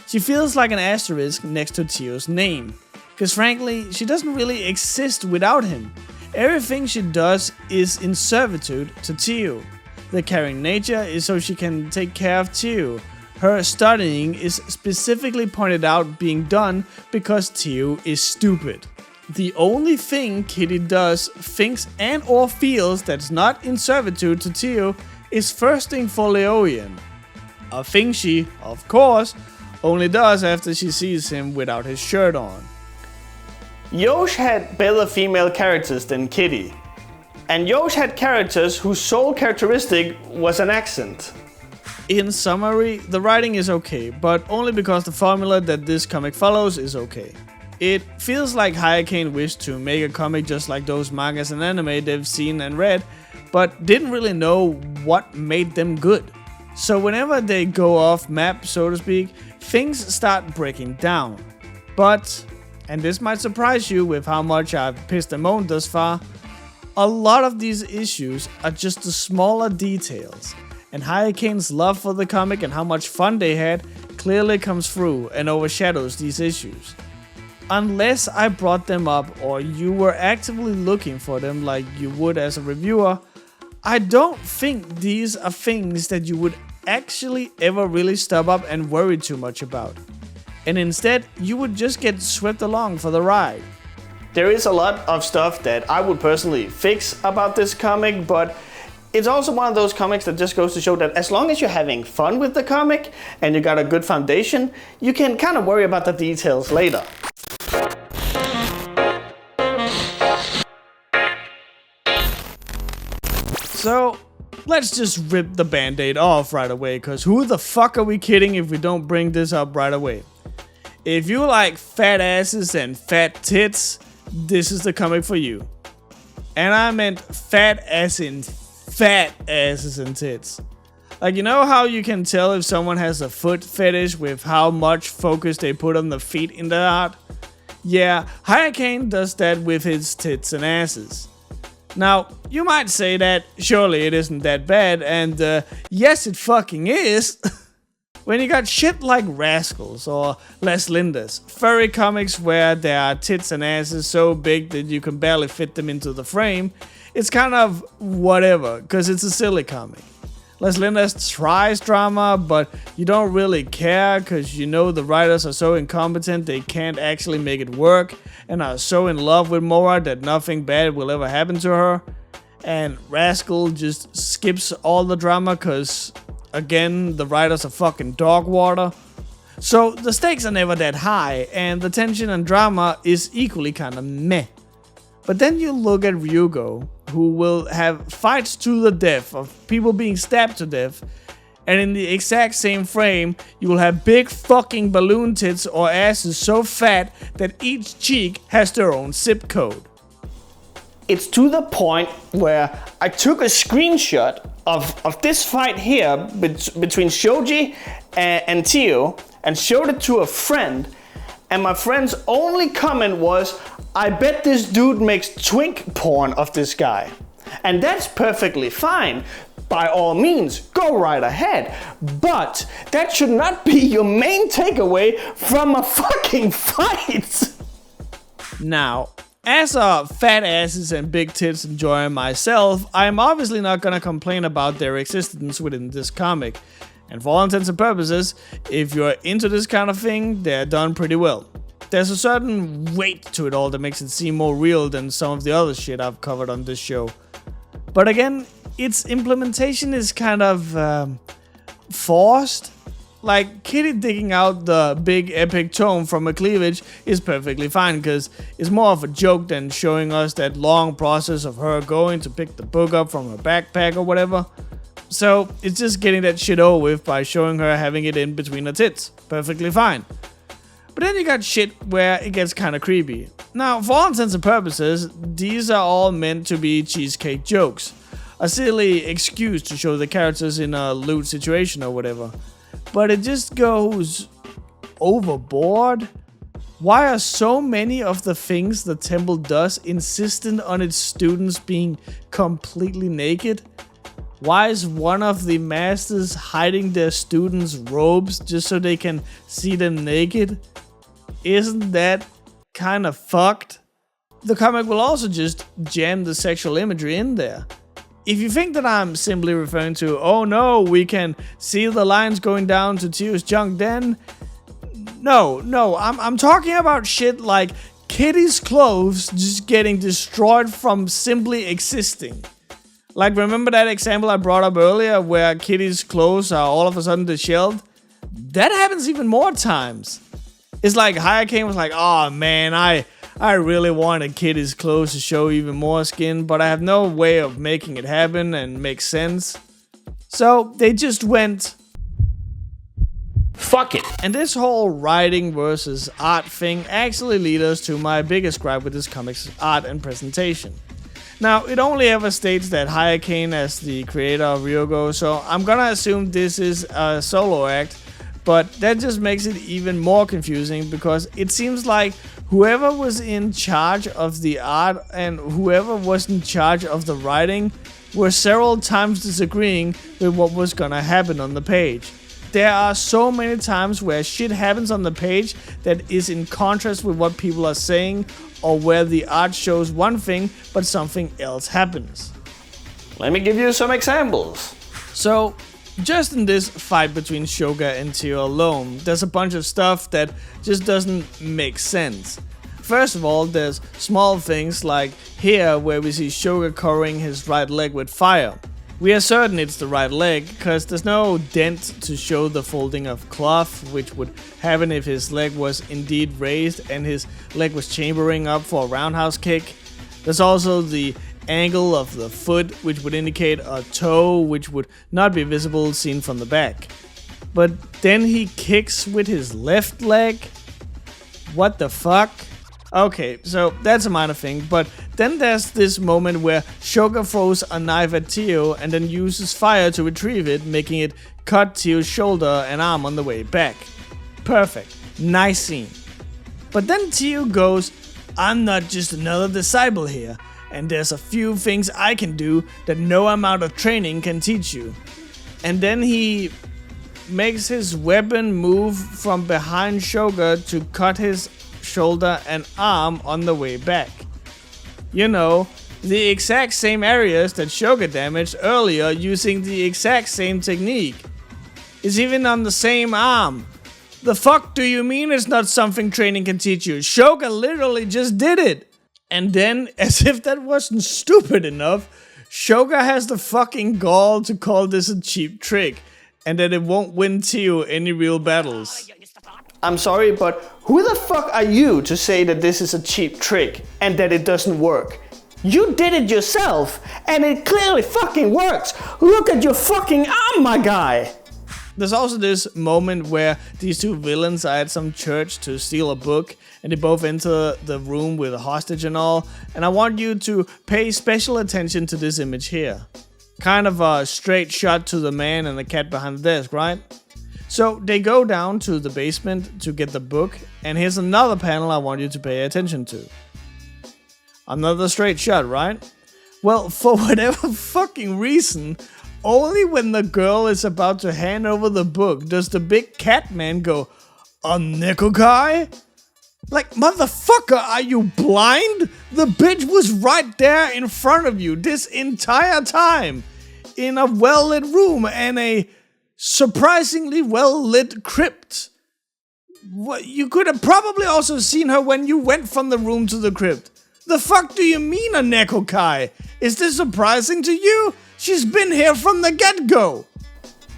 She feels like an asterisk next to Tio's name, because frankly, she doesn't really exist without him. Everything she does is in servitude to Tio. The caring nature is so she can take care of Tio. Her studying is specifically pointed out being done because Tio is stupid. The only thing Kitty does, thinks and or feels that's not in servitude to Tio is thirsting for Leoian. A thing she, of course, only does after she sees him without his shirt on. Yosh had better female characters than Kitty. And Yosh had characters whose sole characteristic was an accent. In summary, the writing is okay, but only because the formula that this comic follows is okay. It feels like Hayakain wished to make a comic just like those mangas and anime they've seen and read, but didn't really know what made them good. So whenever they go off map, so to speak, things start breaking down. But, and this might surprise you with how much I've pissed and moaned thus far, a lot of these issues are just the smaller details, and Hayakain's love for the comic and how much fun they had clearly comes through and overshadows these issues. Unless I brought them up or you were actively looking for them like you would as a reviewer, I don't think these are things that you would actually ever really stop up and worry too much about. And instead, you would just get swept along for the ride. There is a lot of stuff that I would personally fix about this comic, but it's also one of those comics that just goes to show that as long as you're having fun with the comic and you got a good foundation, you can kind of worry about the details later. So, let's just rip the band-aid off right away, cause who the fuck are we kidding if we don't bring this up right away? If you like fat asses and fat tits, this is the comic for you. And I meant fat as in fat asses and tits. Like, you know how you can tell if someone has a foot fetish with how much focus they put on the feet in the art? Yeah, Hurricane does that with his tits and asses. Now, you might say that surely it isn't that bad, and yes it fucking is. When you got shit like Rascals or Les Lindas, furry comics where there are tits and asses so big that you can barely fit them into the frame, it's kind of whatever, cause it's a silly comic. Les Lindas tries drama, but you don't really care cause you know the writers are so incompetent they can't actually make it work and are so in love with Mora that nothing bad will ever happen to her. And Rascal just skips all the drama cause, again, the writers are fucking dog water. So the stakes are never that high and the tension and drama is equally kinda meh. But then you look at Ryugou, who will have fights to the death of people being stabbed to death, and in the exact same frame, you will have big fucking balloon tits or asses so fat that each cheek has their own zip code. It's to the point where I took a screenshot of this fight here between Shoji and Tio and showed it to a friend, and my friend's only comment was, I bet this dude makes twink porn of this guy. And that's perfectly fine. By all means, go right ahead. But that should not be your main takeaway from a fucking fight. Now, as a fat asses and big tits enjoyer myself, I am obviously not gonna complain about their existence within this comic. And for all intents and purposes, if you're into this kind of thing, they're done pretty well. There's a certain weight to it all that makes it seem more real than some of the other shit I've covered on this show. But again, its implementation is kind of forced. Like, Kitty digging out the big epic tome from a cleavage is perfectly fine because it's more of a joke than showing us that long process of her going to pick the book up from her backpack or whatever. So it's just getting that shit over with by showing her having it in between her tits. Perfectly fine. But then you got shit where it gets kinda creepy. Now, for all intents and purposes, these are all meant to be cheesecake jokes. A silly excuse to show the characters in a lewd situation or whatever. But it just goes overboard. Why are so many of the things the temple does insistent on its students being completely naked? Why is one of the masters hiding their students' robes just so they can see them naked? Isn't that kind of fucked? The comic will also just jam the sexual imagery in there. If you think that I'm simply referring to, oh no, we can see the lines going down to Tio's junk, then no, I'm talking about shit like Kitty's clothes just getting destroyed from simply existing. Like, remember that example I brought up earlier where Kitty's clothes are all of a sudden disheveled? That happens even more times. It's like Hayakain was like, oh man, I really wanted Kitty's clothes to show even more skin, but I have no way of making it happen and make sense. So they just went, fuck it. And this whole writing versus art thing actually leads us to my biggest gripe with this comic's art and presentation. Now, it only ever states that Hayakain as the creator of Ryugou, so I'm gonna assume this is a solo act, but that just makes it even more confusing because it seems like whoever was in charge of the art and whoever was in charge of the writing were several times disagreeing with what was gonna happen on the page. There are so many times where shit happens on the page that is in contrast with what people are saying, or where the art shows one thing but something else happens. Let me give you some examples. So, just in this fight between Shoga and Tio alone, there's a bunch of stuff that just doesn't make sense. First of all, there's small things like here where we see Shoga covering his right leg with fire. We are certain it's the right leg because there's no dent to show the folding of cloth, which would happen if his leg was indeed raised and his leg was chambering up for a roundhouse kick. There's also the angle of the foot, which would indicate a toe, which would not be visible seen from the back. But then he kicks with his left leg? What the fuck? Okay, so that's a minor thing, but then there's this moment where Shoga throws a knife at Tio and then uses fire to retrieve it, making it cut Tio's shoulder and arm on the way back. Perfect. Nice scene. But then Tio goes, I'm not just another disciple here, and there's a few things I can do that no amount of training can teach you. And then he makes his weapon move from behind Shoga to cut his shoulder and arm on the way back. You know, the exact same areas that Shoga damaged earlier using the exact same technique. It's even on the same arm. The fuck do you mean it's not something training can teach you? Shoga literally just did it. And then, as if that wasn't stupid enough, Shoga has the fucking gall to call this a cheap trick, and that it won't win Tio any real battles. I'm sorry, but who the fuck are you to say that this is a cheap trick and that it doesn't work? You did it yourself, and it clearly fucking works. Look at your fucking arm, my guy. There's also this moment where these two villains are at some church to steal a book, and they both enter the room with a hostage and all, and I want you to pay special attention to this image here. Kind of a straight shot to the man and the cat behind the desk, right? So they go down to the basement to get the book, and here's another panel I want you to pay attention to. Another straight shot, right? Well, for whatever fucking reason, only when the girl is about to hand over the book does the big cat man go, "A Nekokai?" Like, motherfucker, are you blind? The bitch was right there in front of you this entire time, in a well-lit room and a surprisingly well-lit crypt. What, you could have probably also seen her when you went from the room to the crypt. The fuck do you mean, a Nekokai? Is this surprising to you? She's been here from the get-go.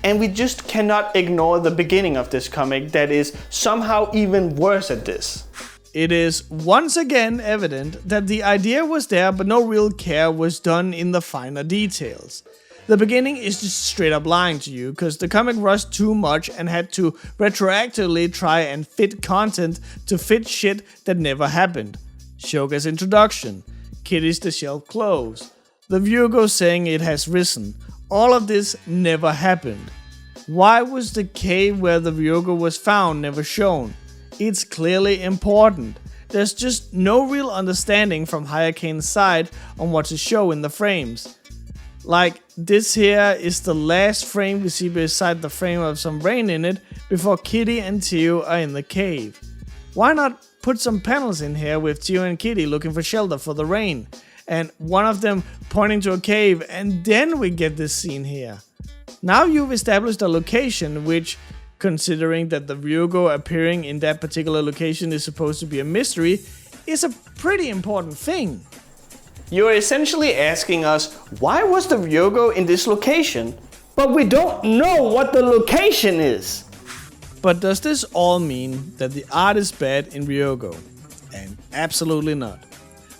And we just cannot ignore the beginning of this comic that is somehow even worse at this. It is once again evident that the idea was there, but no real care was done in the finer details. The beginning is just straight up lying to you, because the comic rushed too much and had to retroactively try and fit content to fit shit that never happened. Shoga's introduction, Kitty's disheveled clothes, the Ryugou saying it has risen. All of this never happened. Why was the cave where the Ryugou was found never shown? It's clearly important. There's just no real understanding from Hayakane's side on what to show in the frames. Like, this here is the last frame we see beside the frame of some rain in it before Kitty and Tio are in the cave. Why not put some panels in here with Tio and Kitty looking for shelter for the rain, and one of them pointing to a cave, and then we get this scene here. Now you've established a location which, considering that the Ryugou appearing in that particular location is supposed to be a mystery, is a pretty important thing. You're essentially asking us, why was the Ryugou in this location? But we don't know what the location is. But does this all mean that the art is bad in Ryugou? And absolutely not.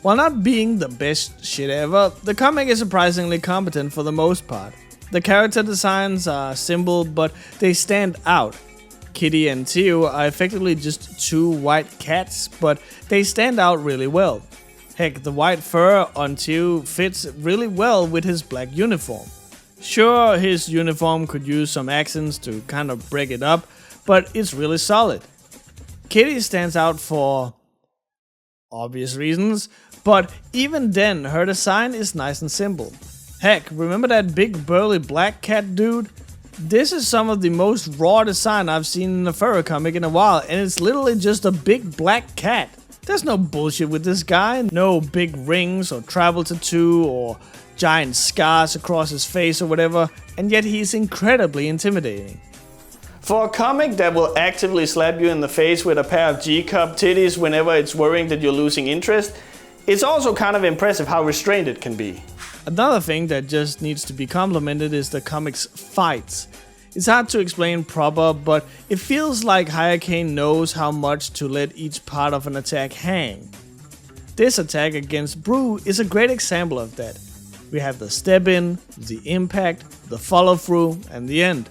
While not being the best shit ever, the comic is surprisingly competent for the most part. The character designs are simple, but they stand out. Kitty and Tio are effectively just two white cats, but they stand out really well. Heck, the white fur on Tio fits really well with his black uniform. Sure, his uniform could use some accents to kind of break it up, but it's really solid. Kitty stands out for obvious reasons, but even then, her design is nice and simple. Heck, remember that big burly black cat dude? This is some of the most raw design I've seen in a furry comic in a while, and it's literally just a big black cat. There's no bullshit with this guy, no big rings or travel tattoo or giant scars across his face or whatever, and yet he's incredibly intimidating. For a comic that will actively slap you in the face with a pair of G-cup titties whenever it's worrying that you're losing interest, it's also kind of impressive how restrained it can be. Another thing that just needs to be complimented is the comic's fights. It's hard to explain proper, but it feels like Hyakane knows how much to let each part of an attack hang. This attack against Brew is a great example of that. We have the step in, the impact, the follow through, and the end.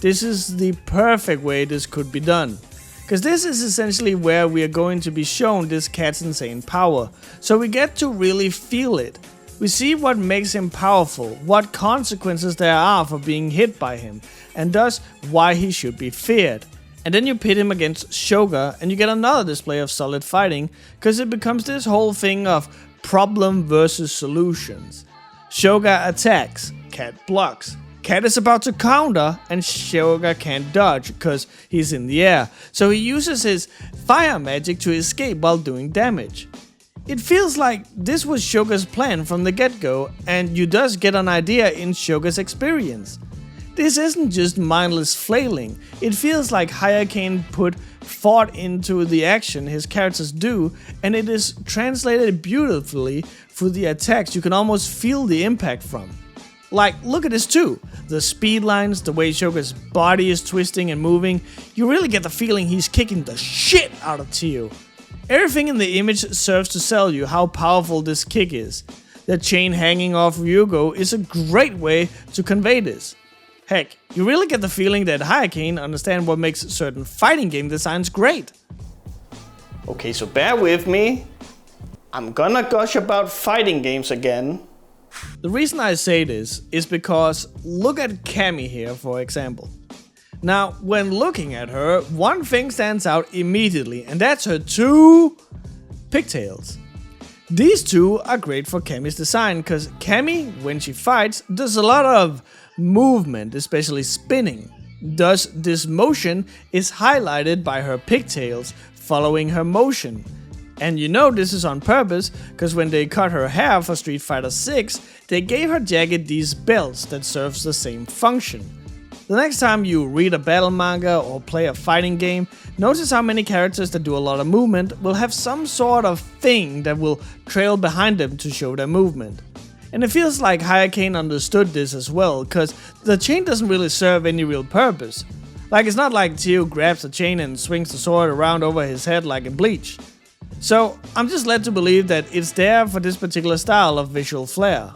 This is the perfect way this could be done. Because this is essentially where we are going to be shown this cat's insane power, so we get to really feel it. We see what makes him powerful, what consequences there are for being hit by him, and thus why he should be feared. And then you pit him against Shoga and you get another display of solid fighting, because it becomes this whole thing of problem versus solutions. Shoga attacks, Cat blocks. Cat is about to counter and Shoga can't dodge because he's in the air, so he uses his fire magic to escape while doing damage. It feels like this was Shoga's plan from the get-go, and you thus get an idea in Shoga's experience. This isn't just mindless flailing, it feels like Hyakane put thought into the action his characters do, and it is translated beautifully through the attacks you can almost feel the impact from. Like, look at this too. The speed lines, the way Shoga's body is twisting and moving, you really get the feeling he's kicking the shit out of Tio. Everything in the image serves to sell you how powerful this kick is. The chain hanging off Ryugou is a great way to convey this. Heck, you really get the feeling that Hyakane understands what makes certain fighting game designs great. Okay, so bear with me. I'm gonna gush about fighting games again. The reason I say this is because look at Cammy here, for example. Now, when looking at her, one thing stands out immediately, and that's her two pigtails. These two are great for Cammy's design, because Cammy, when she fights, does a lot of movement, especially spinning. Thus, this motion is highlighted by her pigtails following her motion. And you know this is on purpose, because when they cut her hair for Street Fighter 6, they gave her jacket these belts that serves the same function. The next time you read a battle manga or play a fighting game, notice how many characters that do a lot of movement will have some sort of thing that will trail behind them to show their movement. And it feels like Hyakane understood this as well, because the chain doesn't really serve any real purpose. Like, it's not like Tio grabs the chain and swings the sword around over his head like in Bleach. So I'm just led to believe that it's there for this particular style of visual flair.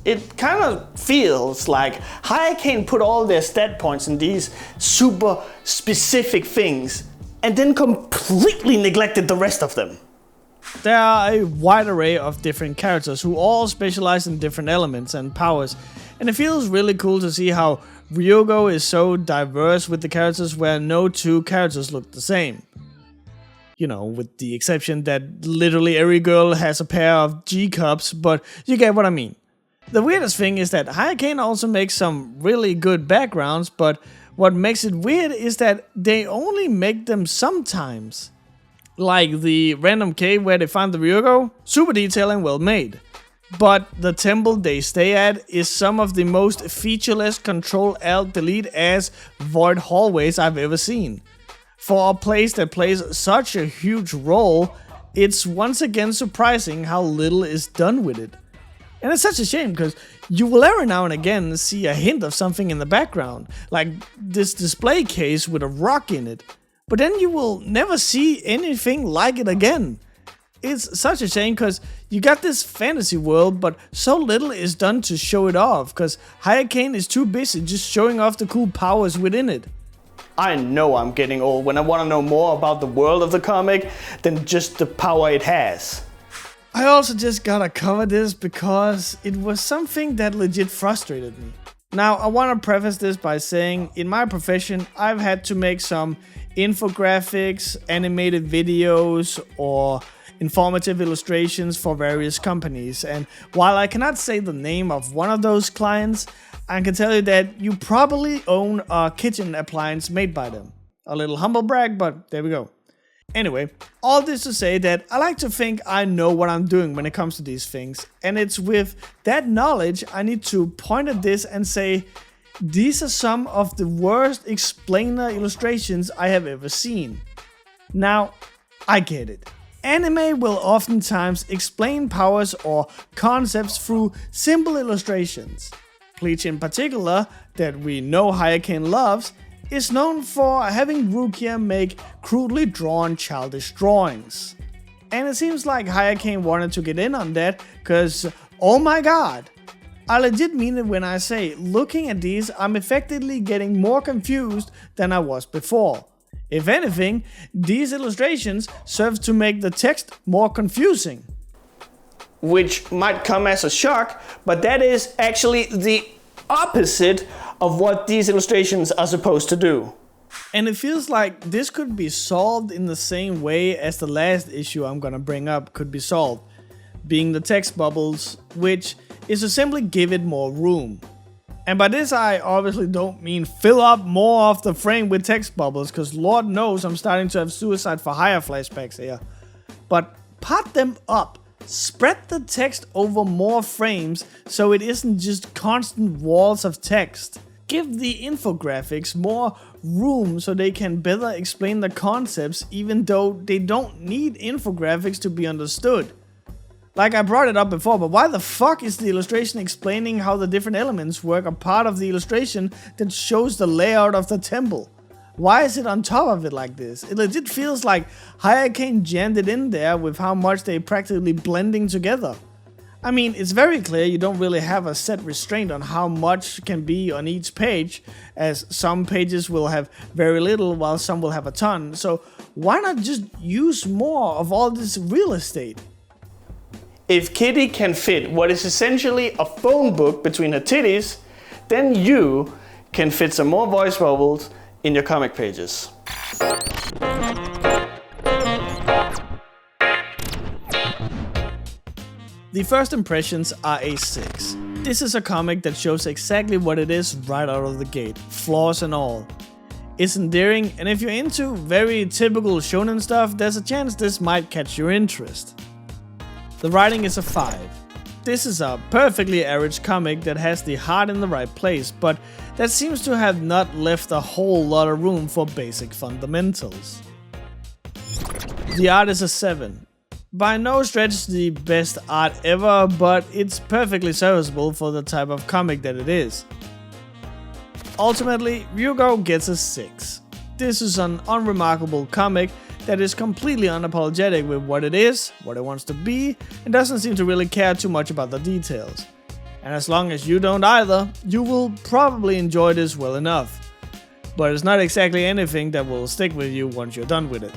It kind of feels like Hyakane put all their stat points in these super specific things and then completely neglected the rest of them. There are a wide array of different characters who all specialize in different elements and powers, and it feels really cool to see how Ryugou is so diverse with the characters where no two characters look the same. You know, with the exception that literally every girl has a pair of G-cups, but you get what I mean. The weirdest thing is that Hyakane also makes some really good backgrounds, but what makes it weird is that they only make them sometimes. Like the random cave where they find the Ryugou, super detailed and well made. But the temple they stay at is some of the most featureless Ctrl-Alt-Delete ass void hallways I've ever seen. For a place that plays such a huge role, it's once again surprising how little is done with it. And it's such a shame, because you will every now and again see a hint of something in the background, like this display case with a rock in it, but then you will never see anything like it again. It's such a shame, because you got this fantasy world, but so little is done to show it off, because Hyakane is too busy just showing off the cool powers within it. I know I'm getting old when I want to know more about the world of the comic than just the power it has. I also just gotta cover this because it was something that legit frustrated me. Now, I want to preface this by saying, in my profession, I've had to make some infographics, animated videos, or informative illustrations for various companies. And while I cannot say the name of one of those clients, I can tell you that you probably own a kitchen appliance made by them. A little humble brag, but there we go. Anyway, all this to say that I like to think I know what I'm doing when it comes to these things, and it's with that knowledge I need to point at this and say, these are some of the worst explainer illustrations I have ever seen. Now, I get it. Anime will oftentimes explain powers or concepts through simple illustrations. Bleach in particular, that we know Hayakain loves, is known for having Rukia make crudely drawn childish drawings. And it seems like Hayakain wanted to get in on that, cause oh my god, I legit mean it when I say, looking at these, I'm effectively getting more confused than I was before. If anything, these illustrations serve to make the text more confusing. Which might come as a shock, but that is actually the opposite of what these illustrations are supposed to do. And it feels like this could be solved in the same way as the last issue I'm gonna bring up could be solved, being the text bubbles, which is to simply give it more room. And by this I obviously don't mean fill up more of the frame with text bubbles, cause Lord knows I'm starting to have Suicide for Hire flashbacks here. But pot them up. Spread the text over more frames so it isn't just constant walls of text. Give the infographics more room so they can better explain the concepts even though they don't need infographics to be understood. Like I brought it up before, but why the fuck is the illustration explaining how the different elements work a part of the illustration that shows the layout of the temple? Why is it on top of it like this? It legit feels like Hayakain jammed it in there with how much they practically blending together. I mean, it's very clear you don't really have a set restraint on how much can be on each page, as some pages will have very little while some will have a ton, so why not just use more of all this real estate? If Kitty can fit what is essentially a phone book between her titties, then you can fit some more voice bubbles in your comic pages. The first impressions are a 6. This is a comic that shows exactly what it is right out of the gate, flaws and all. It's endearing, and if you're into very typical shonen stuff, there's a chance this might catch your interest. The writing is a 5. This is a perfectly average comic that has the heart in the right place, but that seems to have not left a whole lot of room for basic fundamentals. The art is a 7. By no stretch the best art ever, but it's perfectly serviceable for the type of comic that it is. Ultimately, Ryugou gets a 6. This is an unremarkable comic that is completely unapologetic with what it is, what it wants to be, and doesn't seem to really care too much about the details. And as long as you don't either, you will probably enjoy this well enough. But it's not exactly anything that will stick with you once you're done with it.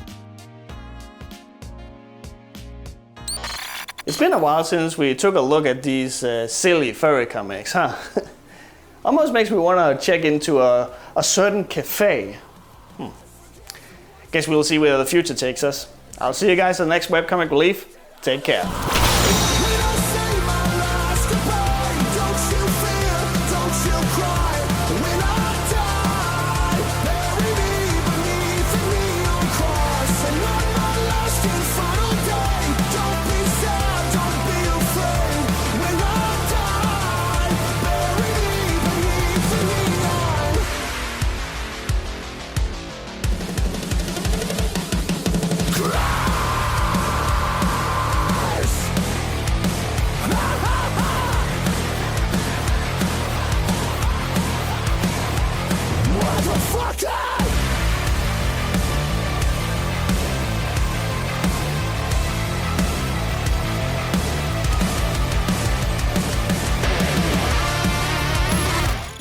It's been a while since we took a look at these silly furry comics, huh? Almost makes me want to check into a certain cafe. Guess we'll see where the future takes us. I'll see you guys in the next webcomic relief. Take care.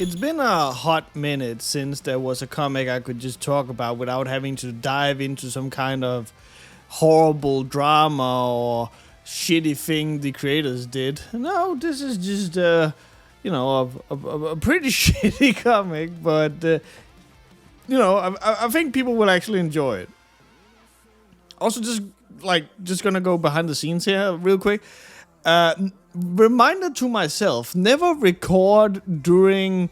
It's been a hot minute since there was a comic I could just talk about without having to dive into some kind of horrible drama or shitty thing the creators did. No, this is just, a pretty shitty comic, but, I think people will actually enjoy it. Also, just gonna go behind the scenes here real quick. Reminder to myself, never record during,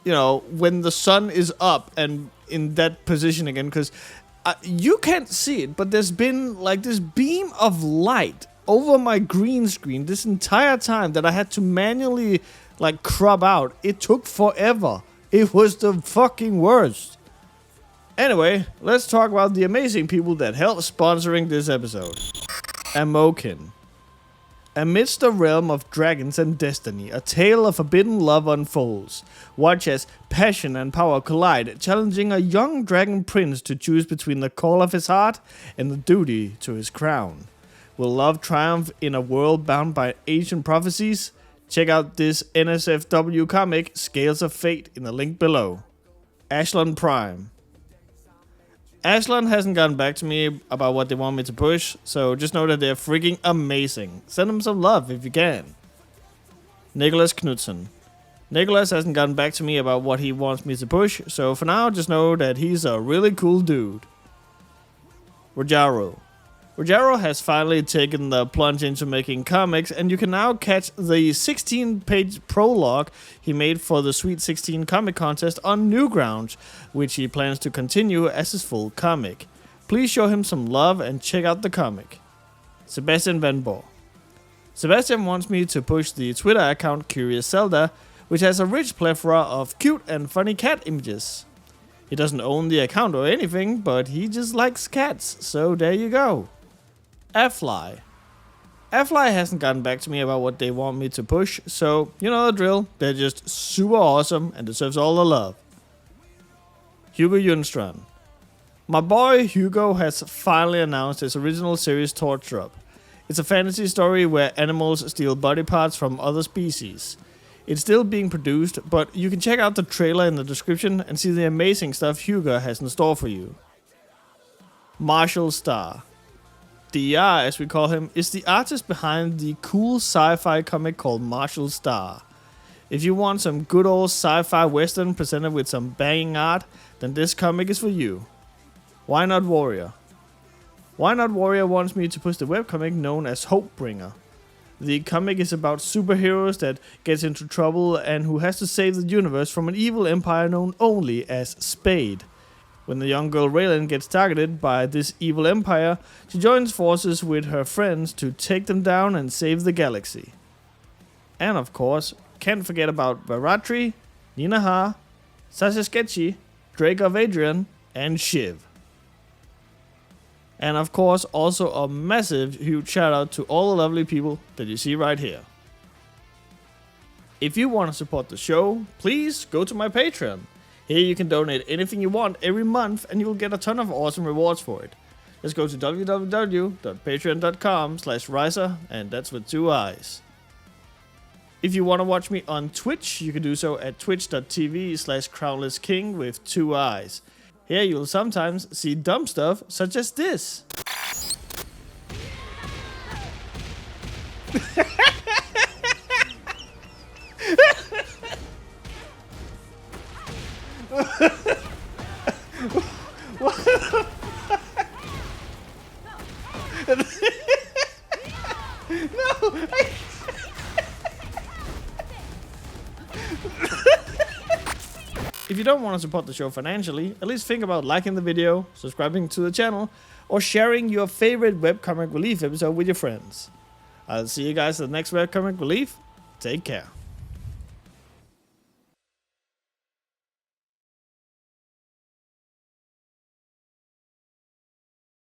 when the sun is up and in that position again, because You can't see it, but there's been like this beam of light over my green screen this entire time that I had to manually like crop out. It took forever. It was the fucking worst. Anyway, let's talk about the amazing people that helped sponsoring this episode. Amocin. Amidst the realm of dragons and destiny, a tale of forbidden love unfolds. Watch as passion and power collide, challenging a young dragon prince to choose between the call of his heart and the duty to his crown. Will love triumph in a world bound by ancient prophecies? Check out this NSFW comic, Scales of Fate, in the link below. Asholon Prime. Asholon hasn't gotten back to me about what they want me to push, so just know that they're freaking amazing. Send them some love if you can. Nicholas Knudson. Nicholas hasn't gotten back to me about what he wants me to push, so for now just know that he's a really cool dude. Rojaru. Rojaru has finally taken the plunge into making comics, and you can now catch the 16-page prologue he made for the Sweet 16 comic contest on Newgrounds, which he plans to continue as his full comic. Please show him some love and check out the comic. Sebastian Van Boer. Sebastian wants me to push the Twitter account Curious Zelda, which has a rich plethora of cute and funny cat images. He doesn't own the account or anything, but he just likes cats, so there you go. Afly. Afly hasn't gotten back to me about what they want me to push, so you know the drill, they're just super awesome and deserves all the love. Hugo Junstrand. My boy Hugo has finally announced his original series Torch Drop. It's a fantasy story where animals steal body parts from other species. It's still being produced, but you can check out the trailer in the description and see the amazing stuff Hugo has in store for you. Marshall Starr. DR, as we call him, is the artist behind the cool sci-fi comic called Marshall Starr. If you want some good old sci-fi western presented with some banging art, then this comic is for you. Why Not Warrior? Why Not Warrior wants me to push the webcomic known as Hopebringer. The comic is about superheroes that gets into trouble and who has to save the universe from an evil empire known only as Spade. When the young girl Raylan gets targeted by this evil empire, she joins forces with her friends to take them down and save the galaxy. And of course, can't forget about Varatri, Nina Ha, Sasha Sketchy, Drake of Adrian, and Shiv. And of course, also a massive huge shout out to all the lovely people that you see right here. If you want to support the show, please go to my Patreon. Here you can donate anything you want every month and you'll get a ton of awesome rewards for it. Just go to www.patreon.com/Riser, and that's with 2 eyes. If you want to watch me on Twitch, you can do so at twitch.tv/crownlessking with 2 eyes. Here you'll sometimes see dumb stuff such as this. What the fuck? No! If you don't want to support the show financially, at least think about liking the video, subscribing to the channel, or sharing your favorite webcomic relief episode with your friends. I'll see you guys at the next webcomic relief. Take care.